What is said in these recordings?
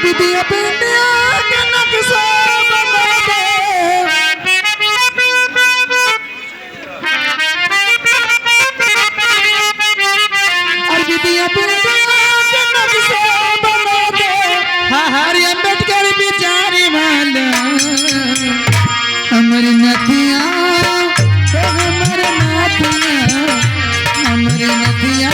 बिटिया बिटिया के नक्शा बना दे। और बिटिया बिटिया के नक्शा बना दे। हमारी अम्बेडकर बिचारी वाला हमारी नथिया हमारे नाथिया हमारी नथिया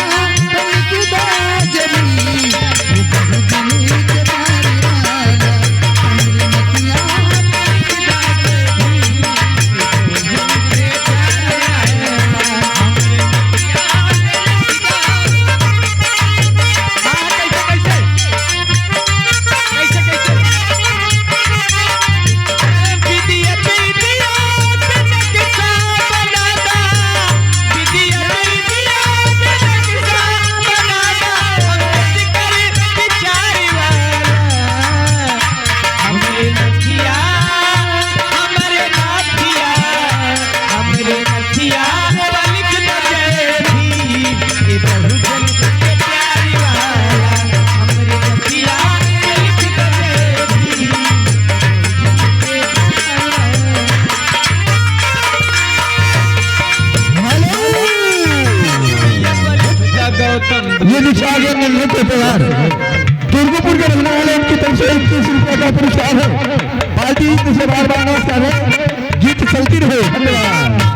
ये निशान नृत्य त्योहार दुर्गापुर के रहने वाले उनकी तरफ से 21 रुपए का पुरस्कार है। पार्टी से बार बार नमस्कार है। गीत चलती रहे। धन्यवाद।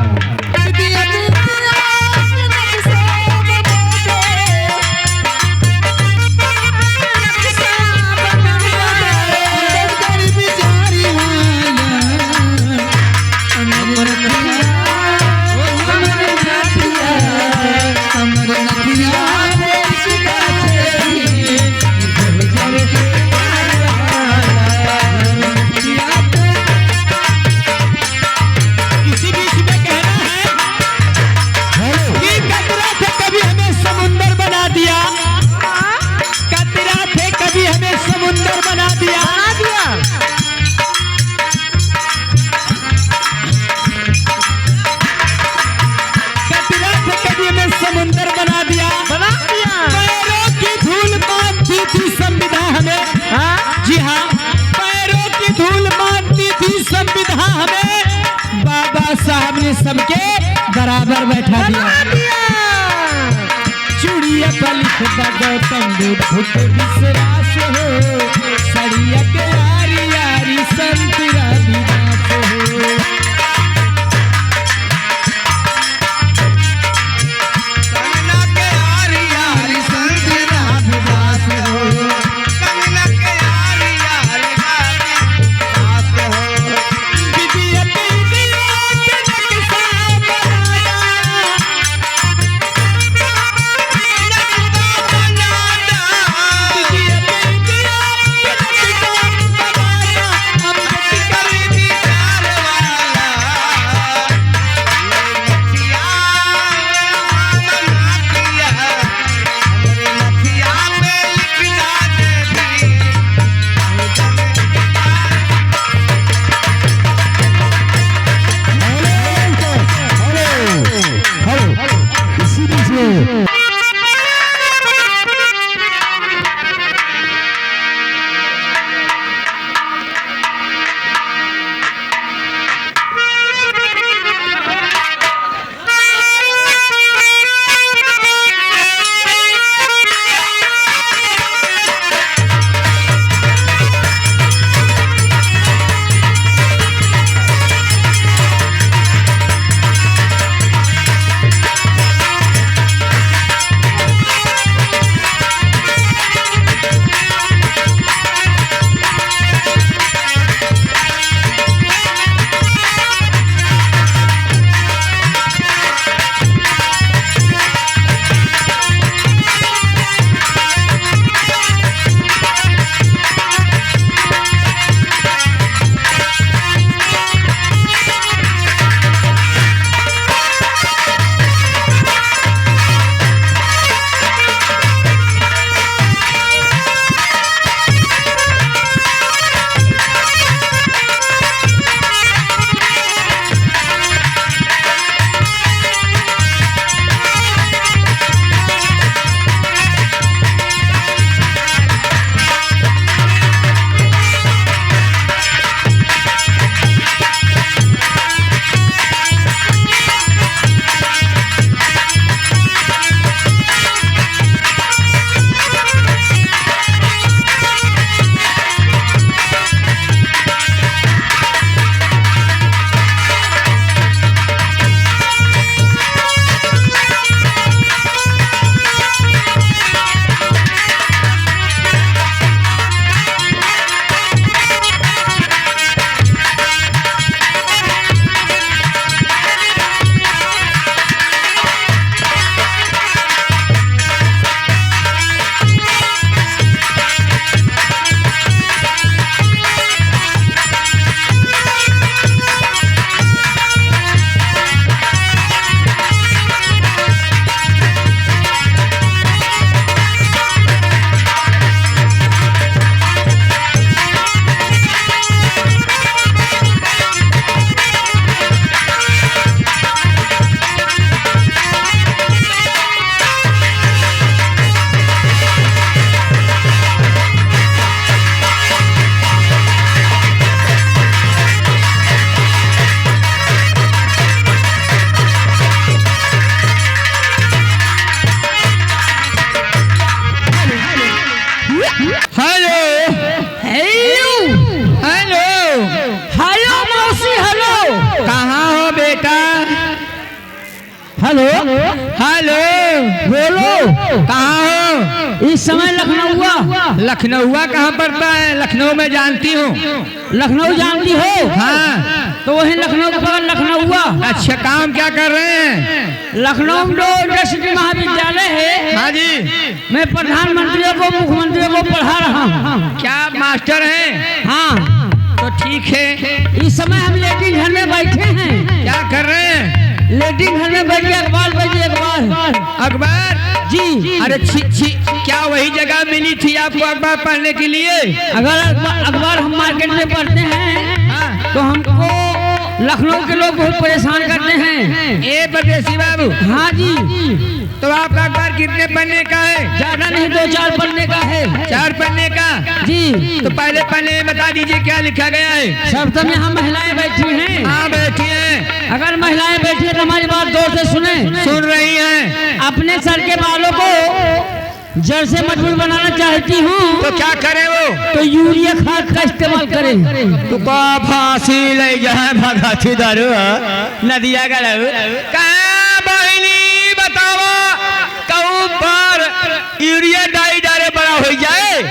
जी हाँ, पैरों की धूल मानती थी संविधान हमें, बाबा साहब ने सबके बराबर बैठा दिया। चूड़िया पर लिखा गौतम बुद्ध के विश्वास हो, सड़िया के यारी यारी संत रविदास हो। हेलो हेलो हेलो हेलो मौसी हेलो कहाँ हो बेटा? हेलो हेलो बोलो कहाँ हो? इस समय लखनऊ लखनऊ कहाँ पड़ता है? लखनऊ में जानती हूँ। लखनऊ जानती हो? हाँ तो वही लखनऊ के बगल लखनऊ। अच्छा काम क्या कर रहे हैं? लखनऊ में यूनिवर्सिटी महाविद्यालय है। हाँ जी। मैं प्रधानमंत्रियों को मुख्यमंत्रियों को पढ़ा रहा हूँ। क्या मास्टर हैं? हाँ तो ठीक है। इस समय हम लेटिंग घर में बैठे हैं। क्या कर रहे हैं? लेटिंग घर में बैठे अखबार पढ़िए अखबार। अखबार जी। अरे छी छी, क्या वही जगह मिली थी आपको अखबार पढ़ने के लिए? अगर अखबार हम मार्केट में पढ़ते हैं हाँ। तो हमको लखनऊ के लोग बहुत परेशान करते हैं। ए परदेसी बाबू, हाँ जी। तो आपका अखबार कितने पन्ने का है? ज्यादा नहीं 2-4 पन्ने का है। 4 पन्ने का? जी। तो पहले पन्ने में बता दीजिए क्या लिखा गया है? सब यहाँ महिलाएं बैठी हैं। हाँ बैठी हैं। अगर महिलाएं बैठी है तो हमारी बात गौर से सुने। सुन रही हैं। अपने सर के बालों को जड़ से मजबूत बनाना चाहती हूँ तो क्या करें वो? तो यूरिया खाद का इस्तेमाल करें। तो का फांसी ले जाए भगाती दारू नदिया का कहाँ बहनी बतावा कहूँ पर यूरिया डाई डारे बड़ा हो जाए।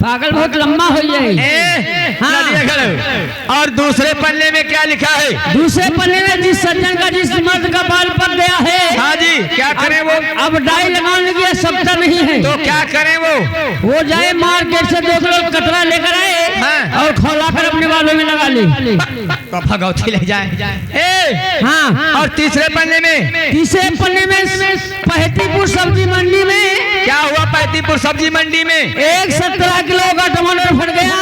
पागल बहुत लंबा हो जाए। हाँ। और दूसरे पन्ने में क्या लिखा है? दूसरे पन्ने में जिस सज्जन का जिस मर्द का बाल पक गया है। हाँ जी। क्या करें वो? अब डाई लगाने की आवश्यकता नहीं है। तो क्या करें वो जाए मार्केट से 2 किलो कतरा लेकर आए। हाँ। और खौला कर अपने बालों में लगा ले। तो भगवती ले जाए। हाँ। और तीसरे पन्ने में? तीसरे पन्ने में पहतीपुर सब्जी मंडी में क्या हुआ? पहतीपुर सब्जी मंडी में 17 किलो का टमाटर फट गया।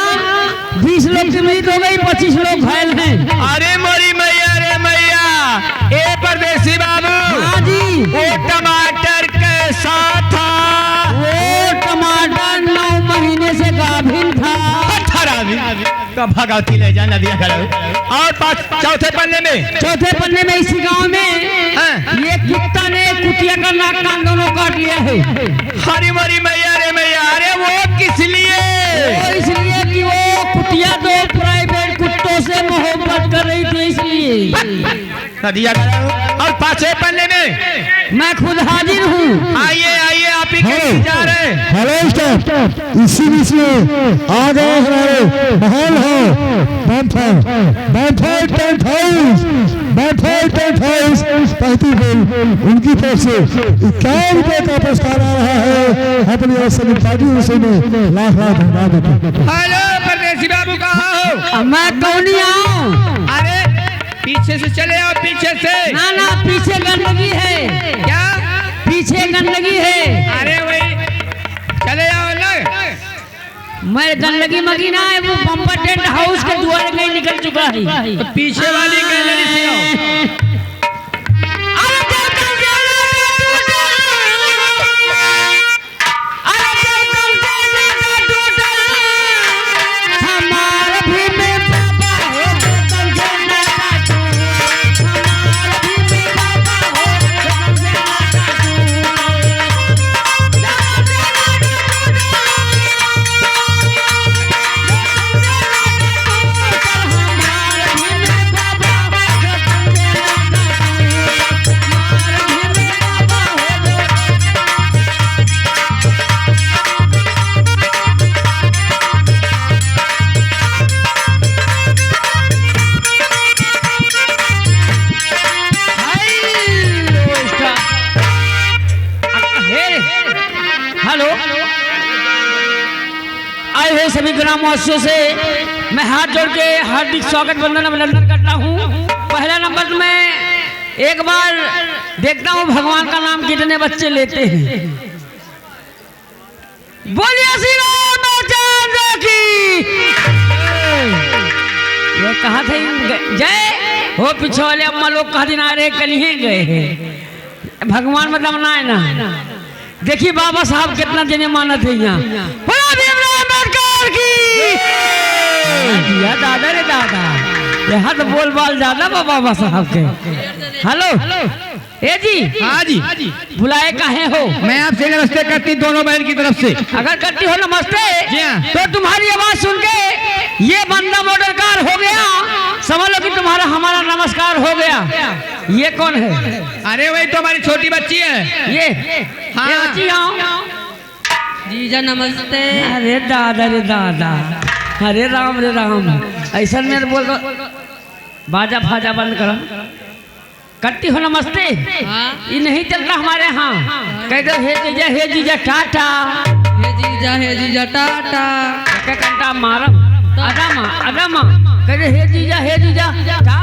20 लोग की मृत्यु हो गई, 25 लोग घायल हैं। अरे मोरी मैया रे मैया। ए परदेसी बाबू। हाँ जी। वो टमाटर कैसा था? वो टमाटर 9 महीने से गाभिन था। तो भगवती ले जा नदिया खड़ा। और चौथे पन्ने में? चौथे पन्ने में इसी गांव में हाँ। ये कुत्ता ने कुतिया का नाक कान दोनों काट लिया है। हरी मरी मैया रे मैया। अरे वो किस लिए? वो इसलिए कि वो कुतिया तो प्राइवेट कुत्तों से मोहब्बत कर रही थी इसलिए। नदिया और 5वें पन्ने में मैं खुद हाजिर हूँ। आइए आइए आप ही के जा रहे हैं। हेलो स्टाफ, इसी बीच में आ गए हमारे महल हो टेंट हाउस पहतीपुर। उनकी तरफ से 51 रुपए का पुरस्कार आ रहा है। अपनी ओर से पार्टी से लाख धन्यवाद देते। हेलो परदेसी बाबू कहाँ हो? मैं कौनिया हूँ। अरे पीछे से चले आओ पीछे से। ना ना पीछे गंदगी है। क्या? पीछे गंदगी है। अरे वही चले आओ ना। मैं गंदगी मगी ना है। वो बम्पर टेंट हाउस के द्वार में निकल चुका है। तो पीछे वाली गैलरी से आओ। हेलो, आए हुए सभी ग्रामवासियों से मैं हाथ जोड़ के हार्दिक स्वागत वंदन अभिनंदन करता हूँ। पहला नंबर तो मैं एक बार देखता हूँ भगवान का नाम कितने बच्चे लेते हैं। बोलिए श्री रामचंद्र की। ये कहा थे जय हो। पीछे वाले अम्मा लोग कहा दिन आ रहे कहीं गए। भगवान मतलब ना है ना। देखिए बाबा साहब कितना जने मानत है यहाँ। दिया दादा रे दादा। यहाँ तो बोल बाल ज्यादा बाबा साहब के। हेलो ए जी, हाँ जी, बुलाए काहे हो? मैं आपसे नमस्ते करती दोनों बहन की तरफ से। अगर करती हो नमस्ते जी हाँ। तो तुम्हारी आवाज सुन के ये बंदा मोटर कार हो गया, समझ लो कि तुम्हारा हमारा नमस्कार हो गया। ये कौन है? अरे वही तो हमारी छोटी बच्ची है। ये हाँ। ये बच्ची आओ। जीजा नमस्ते। अरे दादा रे दादा, अरे राम ऐसा मेरे बोल दो, बाजा फाजा बंद करो। करती हो नमस्ते? हाँ। ये नहीं चलता हमारे यहाँ। कह दो हे जीजा टाटा। हे जीजा टाटा। क्या घंटा मारम अदमा कह दो हे जीजा टाटा।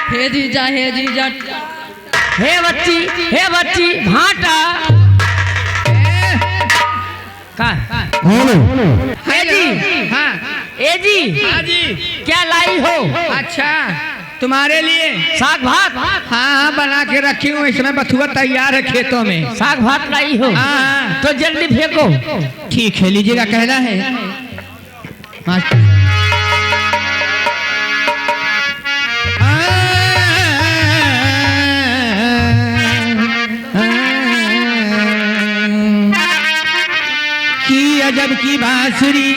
हे जीजा हे बच्ची भाटा का हेलो हे जी, हाँ ए जी, हाँ जी। क्या लाई हो? अच्छा, तुम्हारे लिए साग भात। हाँ बना के रखी हूँ, इसमें बथुआ तैयार है खेतों में। साग भात लाई हो? हाँ। तो जल्दी फेंको। ठीक है, लीजिएगा, कहना है। अजब की बांसुरी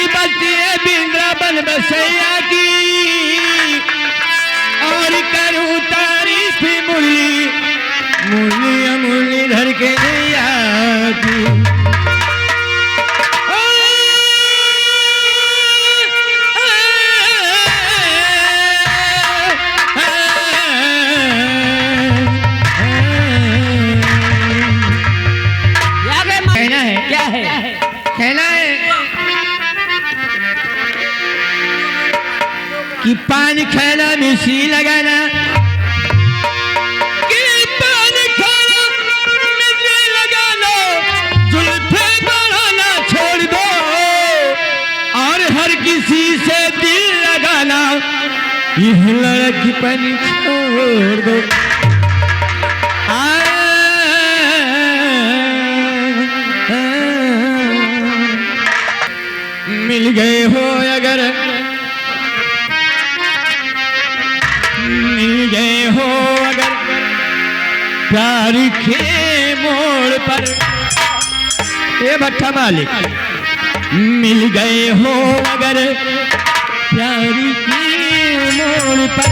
बजती है वृंदावन बसैया की, और करूँ तारीफ मुरली धर के नैया की। कहना है कि पानी खाना मिश्री लगाना, कि पानी खाना मिश्री लगाना, जुल्फे बढ़ाना छोड़ दो, और हर किसी से दिल लगाना, यह लड़कीपन छोड़ दो। मिल गए हो अगर प्यार के मोड़ पर, ये भट्टा मालिक, मिल गए हो अगर प्यार के मोड़ पर,